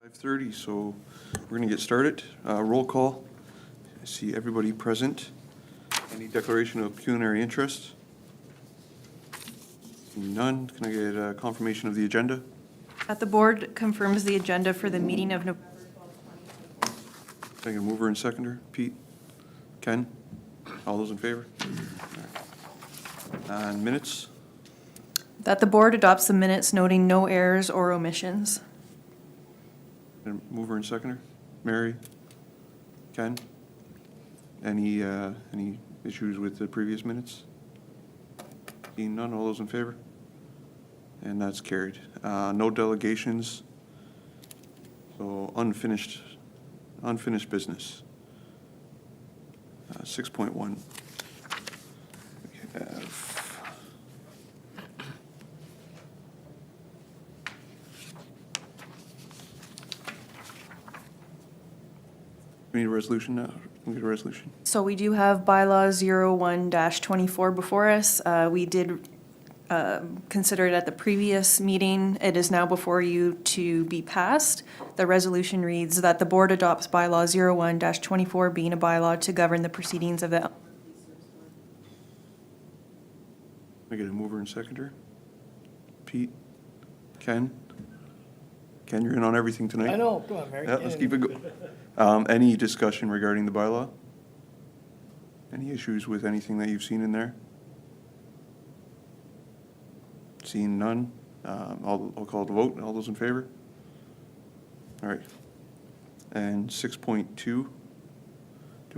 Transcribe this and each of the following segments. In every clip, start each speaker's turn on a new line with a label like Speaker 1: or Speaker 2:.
Speaker 1: 5:30, so we're going to get started. Roll call. I see everybody present. Any declaration of pecuniary interest? Seeing none. Can I get a confirmation of the agenda?
Speaker 2: The board confirms the agenda for the meeting of November 12th.
Speaker 1: Can I get a mover and seconder? Pete? Ken? All those in favor? All right. And minutes?
Speaker 2: That the board adopts the minutes noting no errors or omissions.
Speaker 1: And mover and seconder? Mary? Ken? Any issues with the previous minutes? Seeing none, all those in favor? And that's carried. No delegations. So unfinished business. 6.1. We have we need a resolution now. Can we get a resolution?
Speaker 2: So we do have bylaw 01-24 before us. We did consider it at the previous meeting. It is now before you to be passed. The resolution reads that the board adopts bylaw 01-24 being a bylaw to govern the proceedings of the
Speaker 1: Can I get a mover and seconder? Pete? Ken? Ken, you're in on everything tonight?
Speaker 3: I know, come on, Mary.
Speaker 1: Yeah, let's keep it going. Any discussion regarding the bylaw? Any issues with anything that you've seen in there? Seeing none, I'll call the vote. All those in favor? All right. And 6.2, do you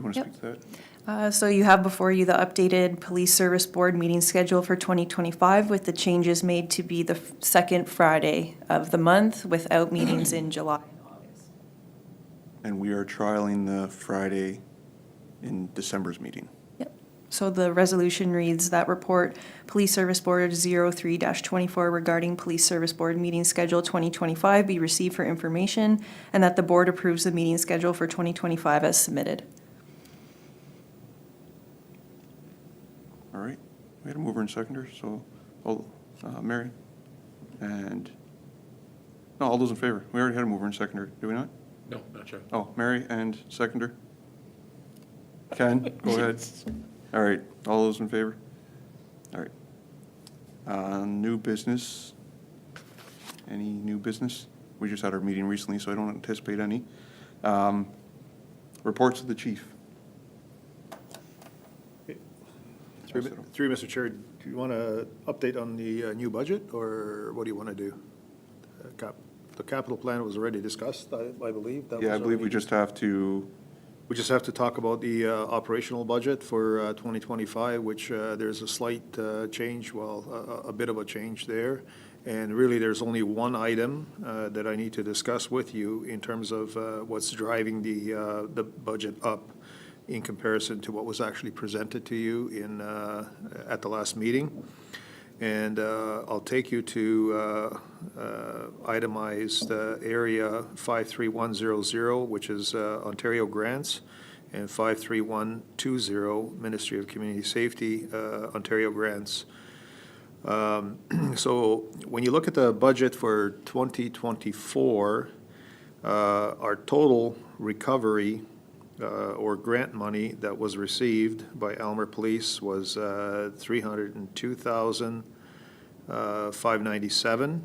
Speaker 1: want to
Speaker 2: Yep.
Speaker 1: speak to that?
Speaker 2: So you have before you the updated Police Service Board meeting schedule for 2025 with the changes made to be the second Friday of the month without meetings in July and August.
Speaker 1: And we are trialing the Friday in December's meeting.
Speaker 2: Yep. So the resolution reads that report Police Service Board 03-24 regarding Police Service Board meeting schedule 2025 be received for information and that the board approves the meeting schedule for 2025 as submitted.
Speaker 1: All right, we had a mover and seconder, so, Mary, and, no, all those in favor. We already had a mover and seconder, do we not?
Speaker 4: No, not yet.
Speaker 1: Oh, Mary and seconder? Ken, go ahead. All right, all those in favor? All right. New business? Any new business? We just had our meeting recently, so I don't anticipate any. Reports of the chief.
Speaker 3: Through Mr. Chair, do you want to update on the new budget, or what do you want to do? The capital plan was already discussed, I believe.
Speaker 1: Yeah, I believe we just have to,
Speaker 3: We just have to talk about the operational budget for 2025, which there's a slight change, well, a bit of a change there. And really, there's only one item that I need to discuss with you in terms of what's driving the budget up in comparison to what was actually presented to you in at the last meeting. And I'll take you to itemized area 53100, which is Ontario grants, and 53120, Ministry of Community Safety, Ontario grants. So when you look at the budget for 2024, our total recovery or grant money that was received by Aylmer Police was $302,597.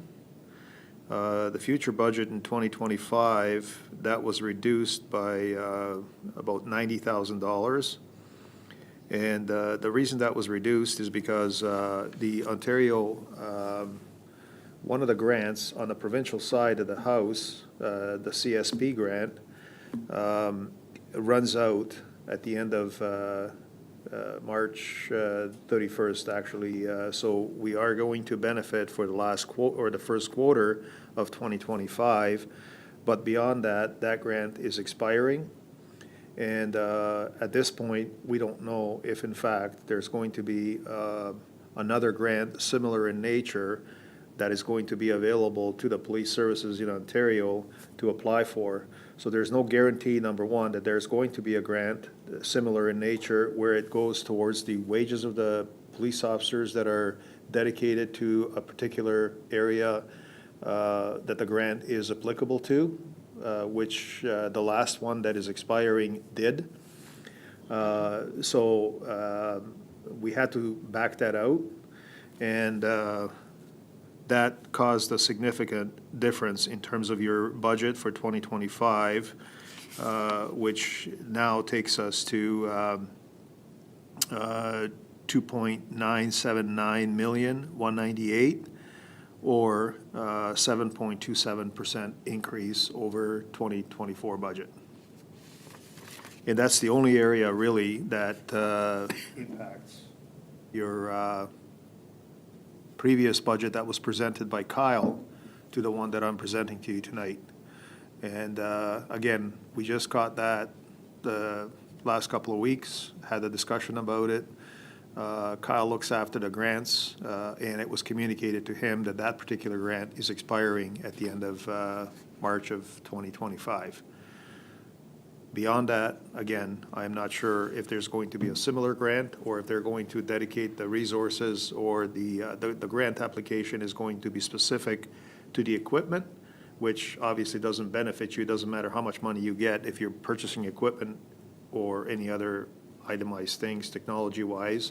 Speaker 3: The future budget in 2025, that was reduced by about $90,000. And the reason that was reduced is because the Ontario, one of the grants on the provincial side of the house, the CSP grant, runs out at the end of March 31st, actually. So we are going to benefit for the last or the first quarter of 2025. But beyond that, that grant is expiring. And at this point, we don't know if, in fact, there's going to be another grant similar in nature that is going to be available to the police services in Ontario to apply for. So there's no guarantee, number one, that there's going to be a grant similar in nature where it goes towards the wages of the police officers that are dedicated to a particular area that the grant is applicable to. which the last one that is expiring did. We had to back that out, and that caused a significant difference in terms of your budget for 2025, which now takes us to 2.979 million, 198, or 7.27% increase over 2024 budget. And that's the only area really that impacts your previous budget that was presented by Kyle to the one that I'm presenting to you tonight. And again, we just got that the last couple of weeks, had a discussion about it. Kyle looks after the grants, and it was communicated to him that that particular grant is expiring at the end of March of 2025. Beyond that, again, I am not sure if there's going to be a similar grant or if they're going to dedicate the resources, or the grant application is going to be specific to the equipment, which obviously doesn't benefit you. It doesn't matter how much money you get if you're purchasing equipment or any other itemized things, technology-wise,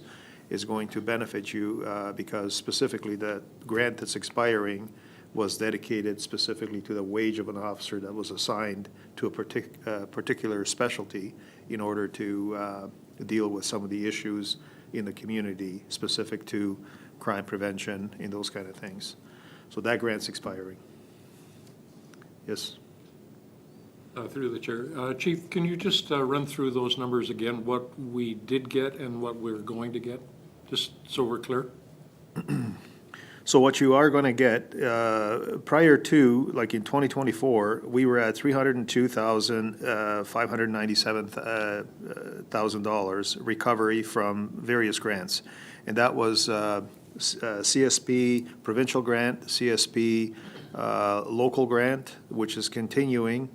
Speaker 3: is going to benefit you because specifically the grant that's expiring was dedicated specifically to the wage of an officer that was assigned to a particular specialty in order to deal with some of the issues in the community specific to crime prevention and those kind of things. So that grant's expiring. Yes?
Speaker 4: Through the chair. Chief, can you just run through those numbers again, what we did get and what we're going to get, just so we're clear?
Speaker 3: So what you are going to get, prior to, like in 2024, we were at $302,597,000 recovery from various grants. And that was CSP provincial grant, CSP local grant, which is continuing,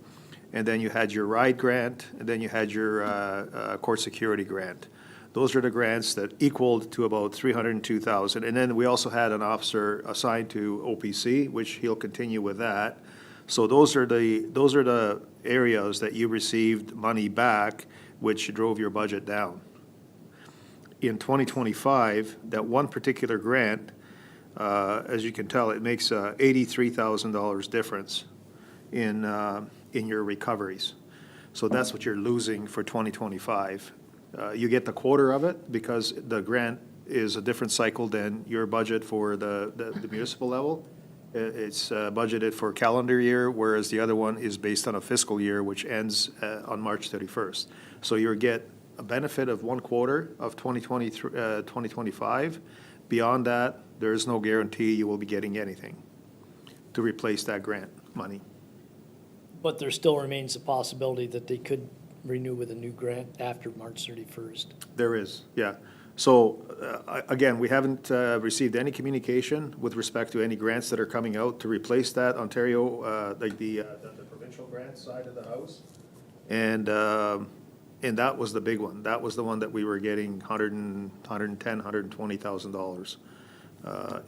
Speaker 3: and then you had your RIDE grant, and then you had your court security grant. Those are the grants that equaled to about $302,000. And then we also had an officer assigned to OPC, which he'll continue with that. So those are the areas that you received money back, which drove your budget down. In 2025, that one particular grant, as you can tell, it makes a $83,000 difference in your recoveries. So that's what you're losing for 2025. You get the quarter of it because the grant is a different cycle than your budget for the municipal level. It's budgeted for calendar year, whereas the other one is based on a fiscal year, which ends on March 31st. So you get a benefit of one quarter of 2025. Beyond that, there is no guarantee you will be getting anything to replace that grant money.
Speaker 5: But there still remains a possibility that they could renew with a new grant after March 31st.
Speaker 3: There is, yeah. So, again, we haven't received any communication with respect to any grants that are coming out to replace that Ontario, like the provincial grant side of the house. And that was the big one. That was the one that we were getting $120,000.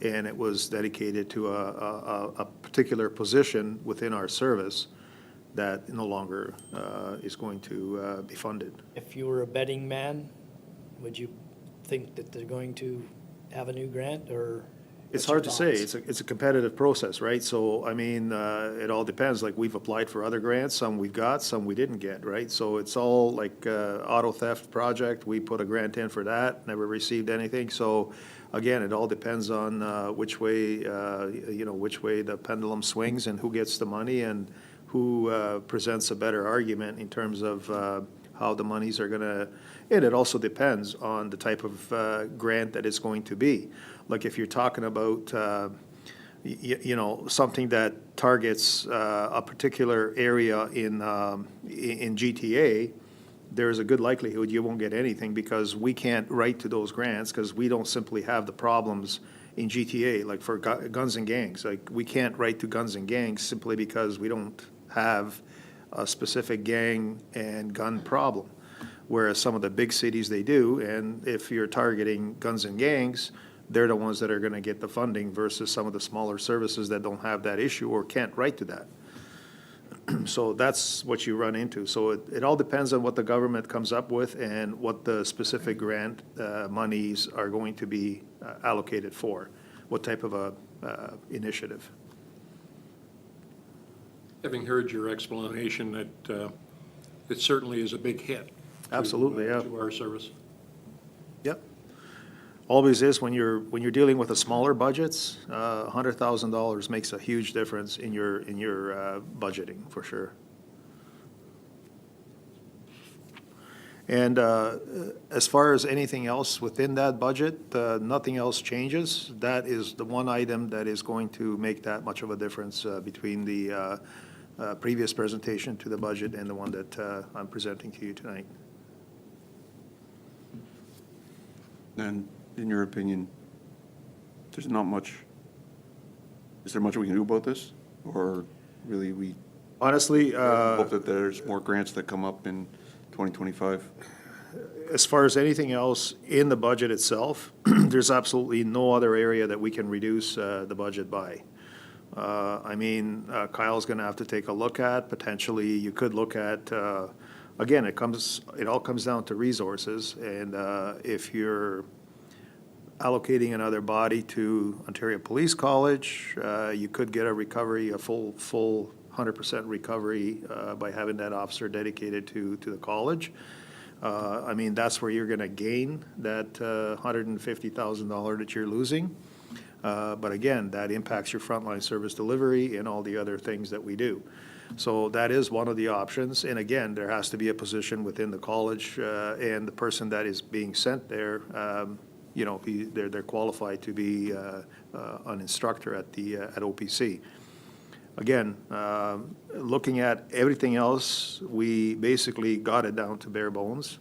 Speaker 3: And it was dedicated to a particular position within our service that no longer is going to be funded.
Speaker 5: If you were a betting man, would you think that they're going to have a new grant, or?
Speaker 3: It's
Speaker 5: what's your
Speaker 3: hard to say.
Speaker 5: thoughts?
Speaker 3: It's a competitive process, right? So, I mean, it all depends. Like, we've applied for other grants, some we've got, some we didn't get, right? So it's all like auto theft project. We put a grant in for that, never received anything. So, again, it all depends on which way, which way the pendulum swings and who gets the money and who presents a better argument in terms of how the monies are going to, and it also depends on the type of grant that it's going to be. Like if you're talking about, something that targets a particular area in GTA, there's a good likelihood you won't get anything because we can't write to those grants because we don't simply have the problems in GTA, like for guns and gangs. Like, we can't write to guns and gangs simply because we don't have a specific gang and gun problem, whereas some of the big cities, they do. And if you're targeting guns and gangs, they're the ones that are going to get the funding versus some of the smaller services that don't have that issue or can't write to that. So that's what you run into. So it all depends on what the government comes up with and what the specific grant monies are going to be allocated for, what type of a initiative.
Speaker 4: Having heard your explanation, it certainly is a big hit.
Speaker 3: Absolutely, yeah.
Speaker 4: To our service.
Speaker 3: Yep. Always is when you're dealing with the smaller budgets, $100,000 makes a huge difference in your budgeting, for sure. And as far as anything else within that budget, nothing else changes. That is the one item that is going to make that much of a difference between the previous presentation to the budget and the one that I'm presenting to you tonight.
Speaker 1: And in your opinion, there's not much, is there much we can do about this? Or really we
Speaker 3: Honestly,
Speaker 1: hope that there's more grants that come up in 2025?
Speaker 3: as far as anything else in the budget itself, there's absolutely no other area that we can reduce the budget by. I mean, Kyle's going to have to take a look at, potentially, you could look at, again, it all comes down to resources, and if you're allocating another body to Ontario Police College, you could get a recovery, a full 100% recovery by having that officer dedicated to the college. I mean, that's where you're going to gain that $150,000 that you're losing. But again, that impacts your frontline service delivery and all the other things that we do. So that is one of the options. And again, there has to be a position within the college, and the person that is being sent there, you know, they're qualified to be an instructor at OPC. Again, looking at everything else, we basically got it down to bare bones.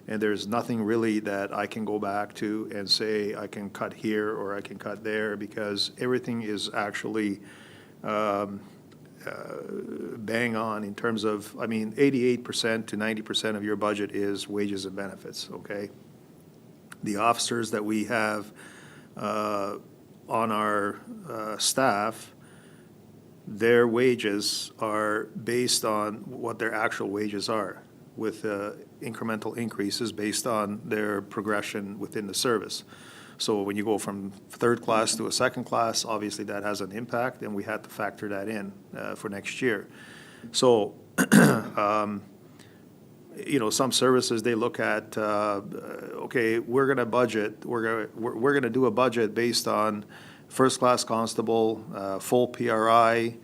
Speaker 3: And there's nothing really that I can go back to and say I can cut here or I can cut there, because everything is actually bang on in terms of, I mean, 88% to 90% of your budget is wages and benefits, okay? The officers that we have on our staff, their wages are based on what their actual wages are, with incremental increases based on their progression within the service. So when you go from third class to a second class, obviously that has an impact, and we had to factor that in for next year. So, you know, some services, they look at, okay, we're going to budget, we're going to do a budget based on first class constable, full PRI,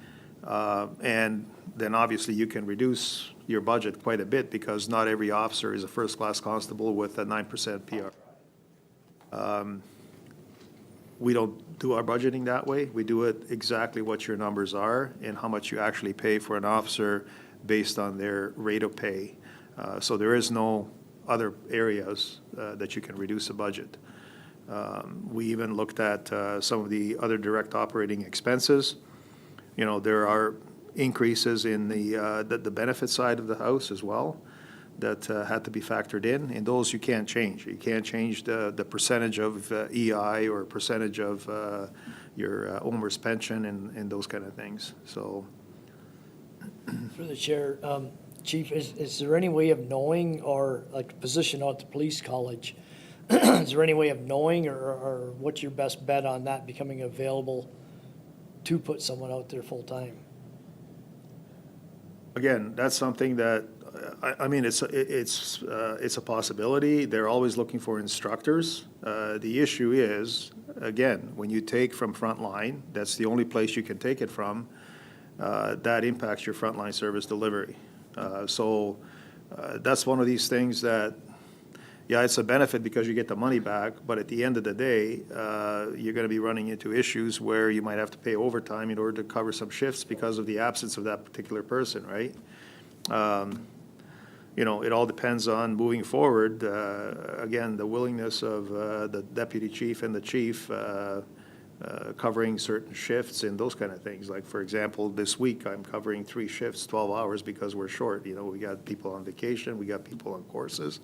Speaker 3: and then obviously you can reduce your budget quite a bit, because not every officer is a first class constable with a 9% PRI. We don't do our budgeting that way. We do it exactly what your numbers are and how much you actually pay for an officer based on their rate of pay. So there is no other areas that you can reduce the budget. We even looked at some of the other direct operating expenses. You know, there are increases in the benefit side of the house as well that had to be factored in, and those you can't change. You can't change the percentage of EI or percentage of your Aylmer's pension and those kind of things. So,
Speaker 5: Through the chair, Chief, is there any way of knowing, or like a position out at the police college, is there any way of knowing, or what's your best bet on that becoming available to put someone out there full-time?
Speaker 3: again, that's something that, I mean, it's a possibility. They're always looking for instructors. The issue is, again, when you take from frontline, that's the only place you can take it from, that impacts your frontline service delivery. So that's one of these things that, yeah, it's a benefit because you get the money back, but at the end of the day, you're going to be running into issues where you might have to pay overtime in order to cover some shifts because of the absence of that particular person, right? You know, it all depends on moving forward. Again, the willingness of the deputy chief and the chief covering certain shifts and those kind of things. Like, for example, this week I'm covering 3 shifts, 12 hours, because we're short. You know, we got people on vacation, we got people on courses.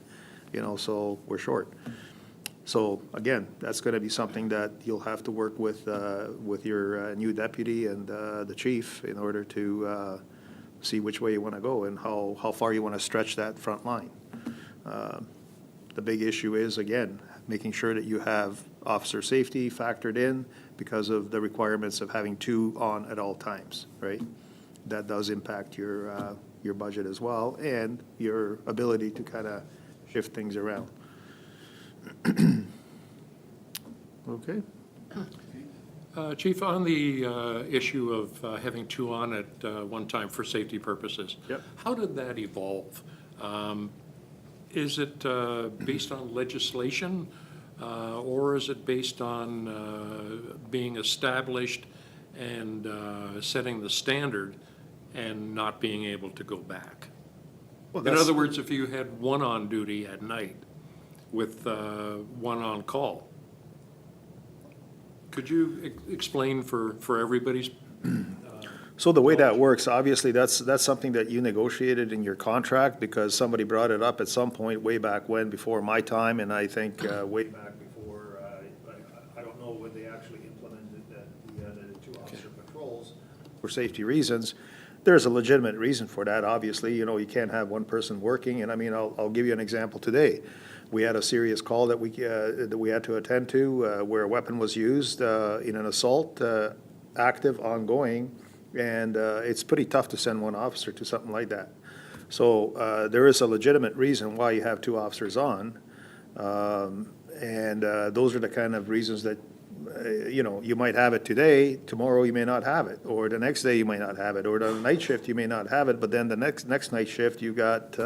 Speaker 3: You know, so we're short. So again, that's going to be something that you'll have to work with your new deputy and the chief in order to see which way you want to go and how far you want to stretch that front line. The big issue is, again, making sure that you have officer safety factored in because of the requirements of having 2 on at all times, right? That does impact your budget as well, and your ability to kind of shift things around. Okay?
Speaker 4: Chief, on the issue of having 2 on at one time for safety purposes.
Speaker 3: Yep.
Speaker 4: How did that evolve? Is it based on legislation, or is it based on being established and setting the standard and not being able to go back?
Speaker 3: Well,
Speaker 4: In
Speaker 3: that's-
Speaker 4: other words, if you had 1 on duty at night with 1 on call, could you explain for everybody's?
Speaker 3: So the way that works, obviously, that's something that you negotiated in your contract because somebody brought it up at some point way back when, before my time, and I think way back before, I don't know when they actually implemented the 2 officer patrols for safety reasons. There's a legitimate reason for that, obviously. You know, you can't have 1 person working, and I mean, I'll give you an example today. We had a serious call that we had to attend to where a weapon was used in an assault, active, ongoing, and it's pretty tough to send 1 officer to something like that. So there is a legitimate reason why you have 2 officers on, and those are the kind of reasons that, you know, you might have it today, tomorrow you may not have it, or the next day you might not have it, or the night shift you may not have it, but then the next night shift you got,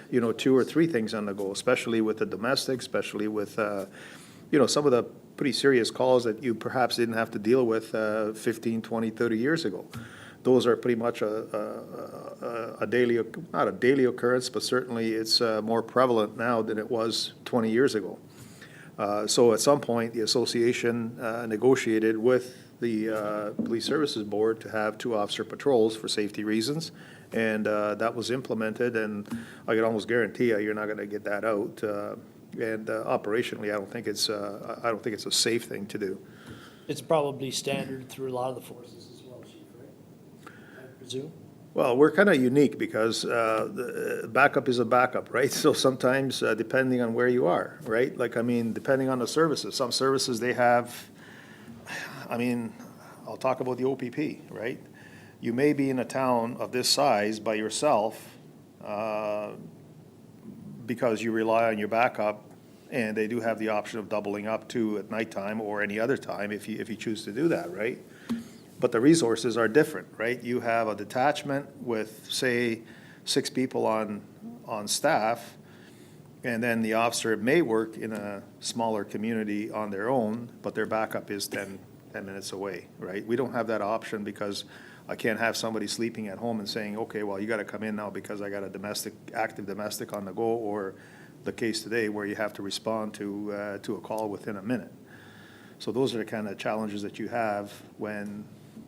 Speaker 3: you know, 2 or 3 things on the go, especially with the domestic, especially with, you know, some of the pretty serious calls that you perhaps didn't have to deal with 15, 20, 30 years ago. Those are pretty much a daily, not a daily occurrence, but certainly it's more prevalent now than it was 20 years ago. So at some point, the association negotiated with the Police Services Board to have 2 officer patrols for safety reasons, and that was implemented, and I can almost guarantee you, you're not going to get that out. And operationally, I don't think it's a safe thing to do.
Speaker 5: It's probably standard through a lot of the forces as well, Chief, right? I presume?
Speaker 3: Well, we're kind of unique because the backup is a backup, right? So sometimes, depending on where you are, right? Like, I mean, depending on the services, some services they have, I mean, I'll talk about the OPP, right? You may be in a town of this size by yourself because you rely on your backup, and they do have the option of doubling up too at nighttime or any other time if you choose to do that, right? But the resources are different, right? You have a detachment with, say, 6 people on staff, and then the officer may work in a smaller community on their own, but their backup is 10 minutes away, right? We don't have that option because I can't have somebody sleeping at home and saying, okay, well, you got to come in now because I got a active domestic on the go, or the case today where you have to respond to a call within a minute. So those are the kind of challenges that you have when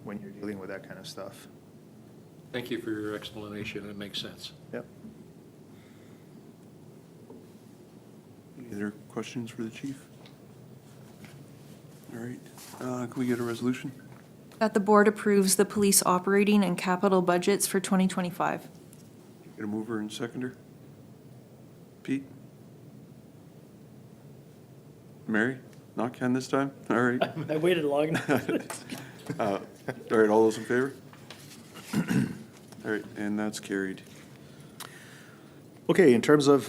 Speaker 3: you're dealing with that kind of stuff.
Speaker 4: Thank you for your explanation. It makes sense.
Speaker 3: Yep.
Speaker 1: Any other questions for the chief? All right, can we get a resolution?
Speaker 2: That the board approves the police operating and capital budgets for 2025.
Speaker 1: Get a mover and seconder? Pete? Mary? Not Ken this time? All right.
Speaker 5: I waited long enough.
Speaker 1: All right, all those in favor? All right, and that's carried.
Speaker 3: Okay, in terms of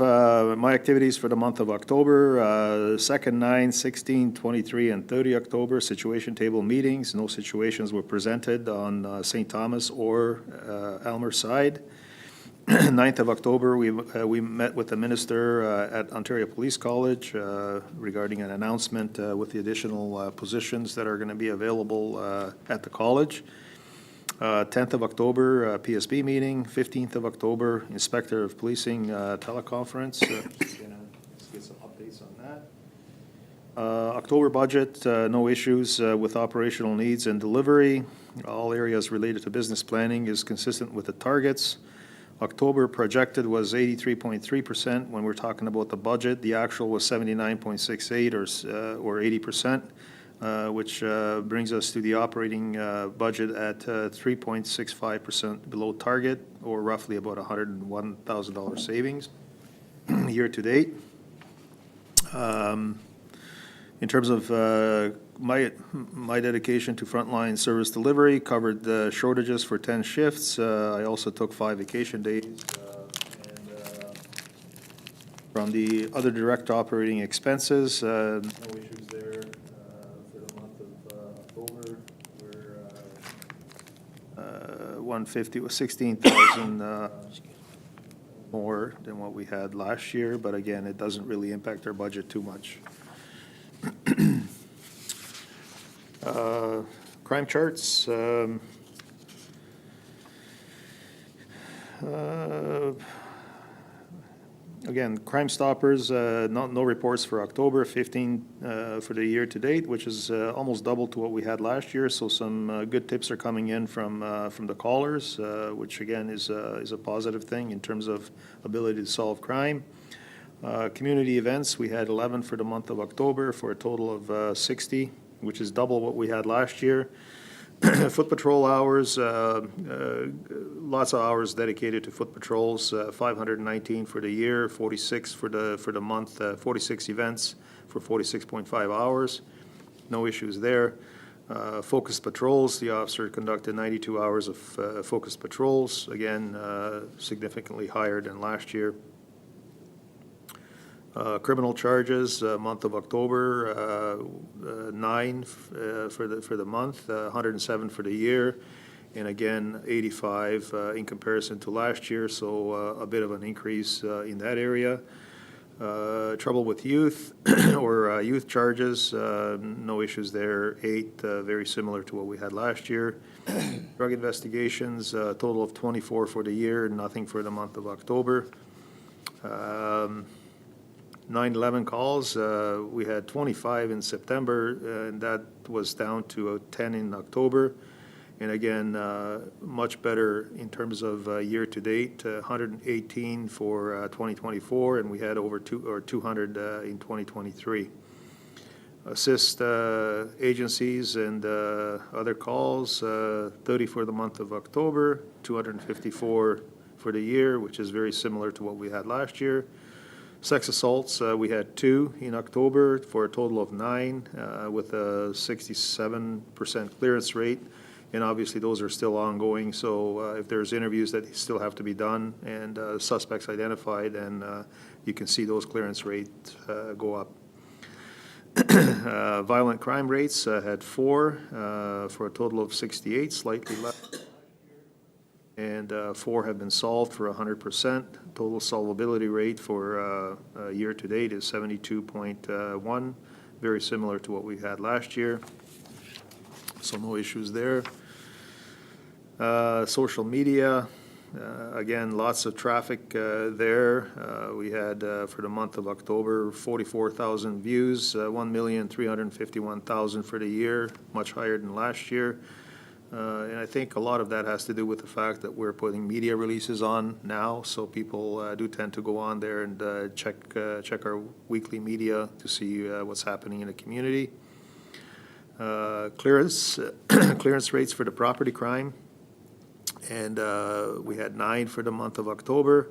Speaker 3: my activities for the month of October, 2nd, 9, 16, 23, and 30 October, situation table meetings. No situations were presented on St. Thomas or Aylmer side. 9th of October, we met with the minister at Ontario Police College regarding an announcement with the additional positions that are going to be available at the college. 10th of October, PSB meeting. 15th of October, Inspector of Policing teleconference. Let's get some updates on that. October budget, no issues with operational needs and delivery. All areas related to business planning is consistent with the targets. October projected was 83.3% when we're talking about the budget. The actual was 79.68 or 80%. which brings us to the operating budget at 3.65% below target, or roughly about $101,000 savings year to date. In terms of my dedication to frontline service delivery, covered the shortages for 10 shifts. I also took 5 vacation days. From the other direct operating expenses, no issues there. For the month of October, we're 150, 16,000 more than what we had last year, but again, it doesn't really impact our budget too much. Crime charts. Again, Crime Stoppers, no reports for October, 15 for the year to date, which is almost double to what we had last year. So some good tips are coming in from the callers, which again is a positive thing in terms of ability to solve crime. Community events, we had 11 for the month of October for a total of 60, which is double what we had last year. Foot patrol hours, lots of hours dedicated to foot patrols, 519 for the year, 46 for the month, 46 events for 46.5 hours. No issues there. Focused patrols, the officer conducted 92 hours of focused patrols, again, significantly higher than last year. Criminal charges, month of October, 9 for the month, 107 for the year, and again, 85 in comparison to last year, so a bit of an increase in that area. Trouble with youth or youth charges, no issues there, 8, very similar to what we had last year. Drug investigations, a total of 24 for the year, nothing for the month of October. 9/11 calls, we had 25 in September, and that was down to 10 in October. And again, much better in terms of year-to-date, 118 for 2024, and we had over 200 in 2023. Assist agencies and other calls, 30 for the month of October, 254 for the year, which is very similar to what we had last year. Sex assaults, we had 2 in October for a total of 9 with a 67% clearance rate. And obviously, those are still ongoing, so if there's interviews that still have to be done and suspects identified, then you can see those clearance rates go up. Violent crime rates had 4 for a total of 68, slightly less. And 4 have been solved for 100%. Total solvability rate for year-to-date is 72.1, very similar to what we had last year. So no issues there. Social media, again, lots of traffic there. We had, for the month of October, 44,000 views, 1,351,000 for the year, much higher than last year. And I think a lot of that has to do with the fact that we're putting media releases on now, so people do tend to go on there and check our weekly media to see what's happening in the community. Clearance rates for the property crime, and we had 9 for the month of October.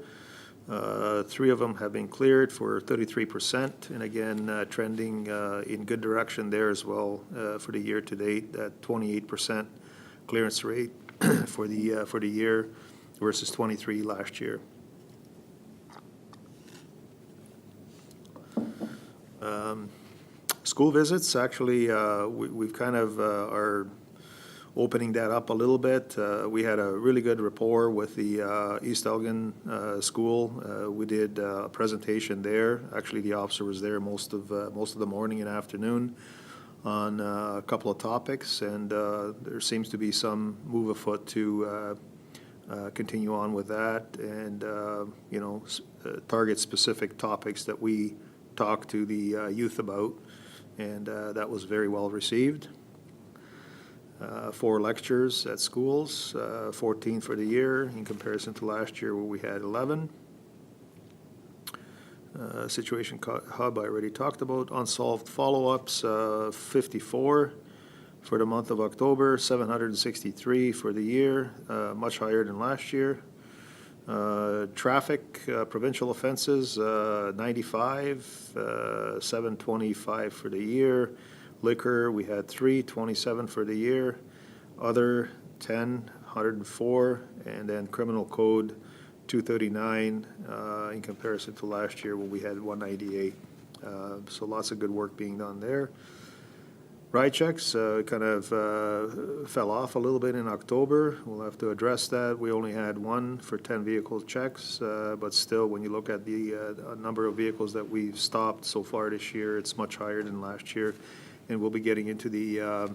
Speaker 3: 3 of them have been cleared for 33%, and again, trending in good direction there as well for the year to date, at 28% clearance rate for the year versus 23 last year. School visits, actually, we've kind of are opening that up a little bit. We had a really good rapport with the East Elgin School. We did a presentation there. Actually, the officer was there most of the morning and afternoon on a couple of topics, and there seems to be some move afoot to continue on with that, and target specific topics that we talk to the youth about, and that was very well received. 4 lectures at schools, 14 for the year in comparison to last year where we had 11. Situation Hub, I already talked about. Unsolved follow-ups, 54 for the month of October, 763 for the year, much higher than last year. Traffic, provincial offenses, 95, 725 for the year. Liquor, we had 3, 27 for the year. Other, 10, 104. And then criminal code, 239 in comparison to last year when we had 198. So lots of good work being done there. Ride checks kind of fell off a little bit in October. We'll have to address that. We only had 1 for 10 vehicle checks, but still, when you look at the number of vehicles that we've stopped so far this year, it's much higher than last year. And we'll be getting into the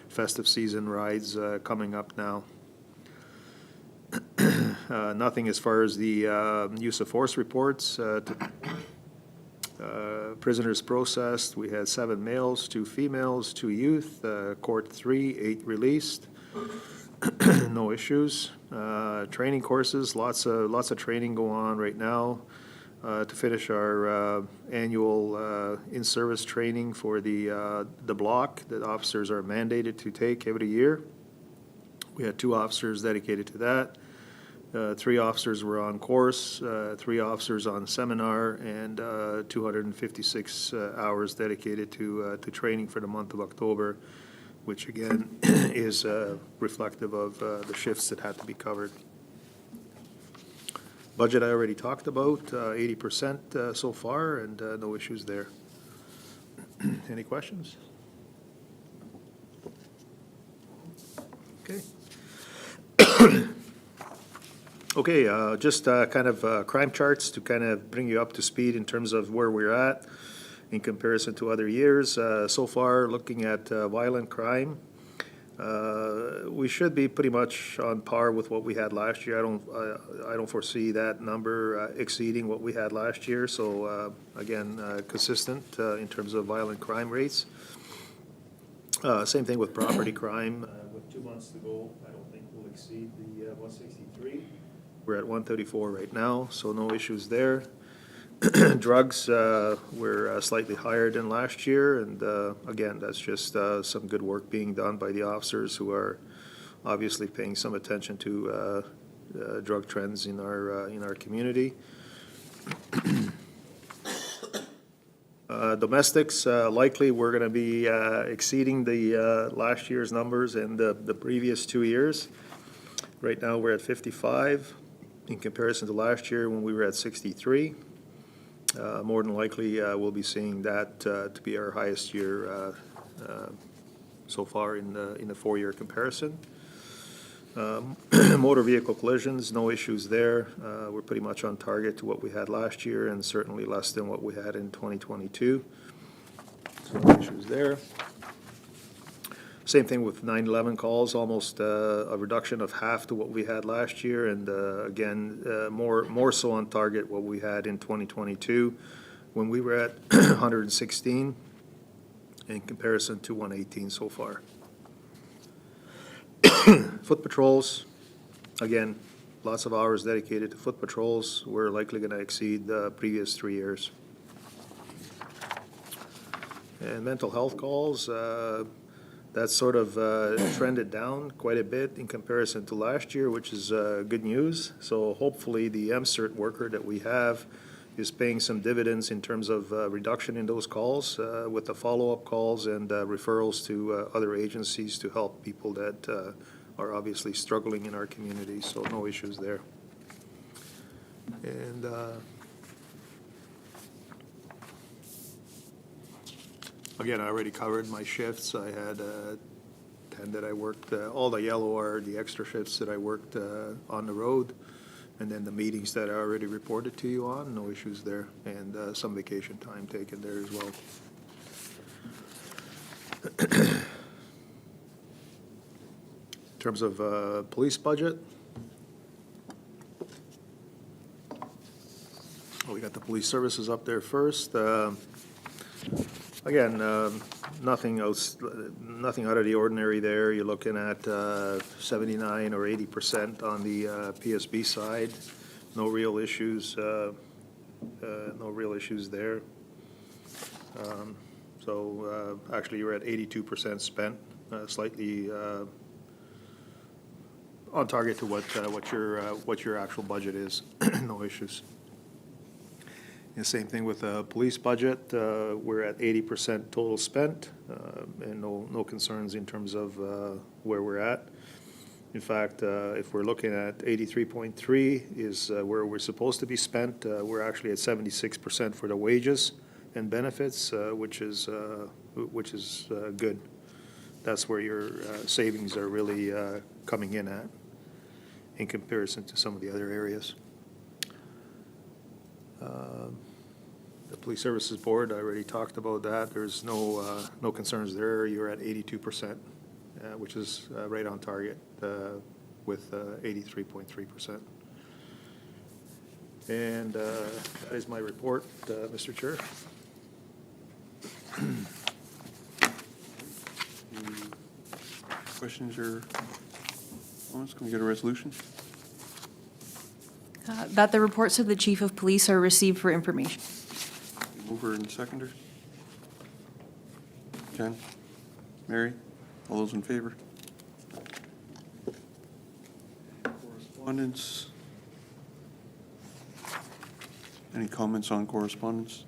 Speaker 3: festive season rides coming up now. Nothing as far as the use of force reports. Prisoners processed, we had 7 males, 2 females, 2 youth, court 3, 8 released. No issues. Training courses, lots of training going on right now to finish our annual in-service training for the block that officers are mandated to take every year. We had 2 officers dedicated to that. 3 officers were on course, 3 officers on seminar, and 256 hours dedicated to training for the month of October, which again is reflective of the shifts that had to be covered. Budget I already talked about, 80% so far, and no issues there. Any questions? Okay. Okay, just kind of crime charts to kind of bring you up to speed in terms of where we're at in comparison to other years. So far, looking at violent crime, we should be pretty much on par with what we had last year. I don't foresee that number exceeding what we had last year. So again, consistent in terms of violent crime rates. Same thing with property crime. With 2 months to go, I don't think we'll exceed the 163. We're at 134 right now, so no issues there. Drugs, we're slightly higher than last year, and again, that's just some good work being done by the officers who are obviously paying some attention to drug trends in our community. Domestics, likely we're going to be exceeding the last year's numbers and the previous 2 years. Right now, we're at 55 in comparison to last year when we were at 63. More than likely, we'll be seeing that to be our highest year so far in the 4-year comparison. Motor vehicle collisions, no issues there. We're pretty much on target to what we had last year and certainly less than what we had in 2022. So no issues there. Same thing with 911 calls, almost a reduction of half to what we had last year, and again, more so on target what we had in 2022 when we were at 116 in comparison to 118 so far. Foot patrols, again, lots of hours dedicated to foot patrols. We're likely going to exceed the previous 3 years. And mental health calls, that's sort of trended down quite a bit in comparison to last year, which is good news. So hopefully the MCERT worker that we have is paying some dividends in terms of reduction in those calls with the follow-up calls and referrals to other agencies to help people that are obviously struggling in our community. So no issues there. And again, I already covered my shifts. I had 10 that I worked. All the yellow are the extra shifts that I worked on the road. And then the meetings that I already reported to you on, no issues there. And some vacation time taken there as well. In terms of police budget, we got the police services up there first. Again, nothing else, nothing out of the ordinary there. You're looking at 79 or 80% on the PSB side. No real issues No real issues there. So actually, you're at 82% spent, slightly on target to what your actual budget is. No issues. And same thing with the police budget. We're at 80% total spent, and no concerns in terms of where we're at. In fact, if we're looking at 83.3 is where we're supposed to be spent, we're actually at 76% for the wages and benefits, which is good. That's where your savings are really coming in at in comparison to some of the other areas. The Police Services Board, I already talked about that. There's no concerns there. You're at 82%, which is right on target with 83.3%. And that is my report, Mr. Chair.
Speaker 1: Questions or comments? Can we get a resolution?
Speaker 2: That the reports of the chief of police are received for information.
Speaker 1: Mover and seconder? Ken? Mary? All those in favor? Correspondence? Any comments on correspondence?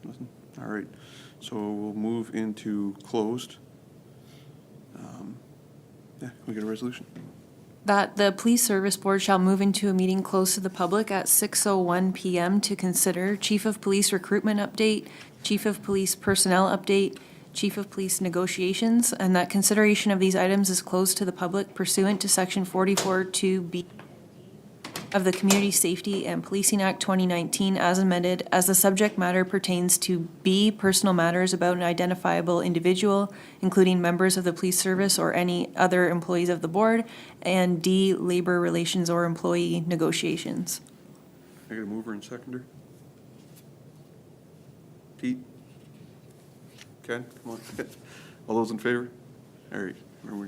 Speaker 1: Nothing? All right. So we'll move into closed. Yeah, can we get a resolution?
Speaker 2: That the police service board shall move into a meeting close to the public at 6:01 PM to consider chief of police recruitment update, chief of police personnel update, chief of police negotiations, and that consideration of these items is closed to the public pursuant to section 44(2)(b) of the Community Safety and Policing Act 2019 as amended, as the subject matter pertains to B, personal matters about an identifiable individual, including members of the police service or any other employees of the board, and D, labor relations or employee negotiations.
Speaker 1: I get a mover and seconder? Pete? Ken, come on. All those in favor? All right, we're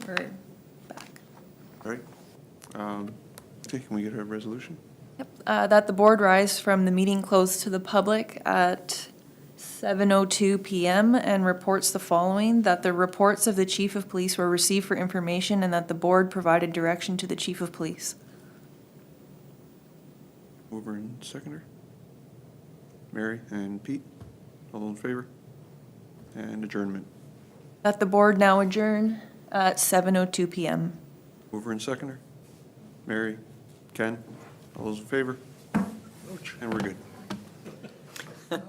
Speaker 2: We're back.
Speaker 1: All right. Okay, can we get a resolution?
Speaker 2: Yep. That the board rise from the meeting closed to the public at 7:02 PM and reports the following: that the reports of the chief of police were received for information and that the board provided direction to the chief of police.
Speaker 1: Mover and seconder? Mary and Pete? All those in favor? And adjournment.
Speaker 2: That the board now adjourn at 7:02 PM.
Speaker 1: Mover and seconder? Mary, Ken? All those in favor? And we're good.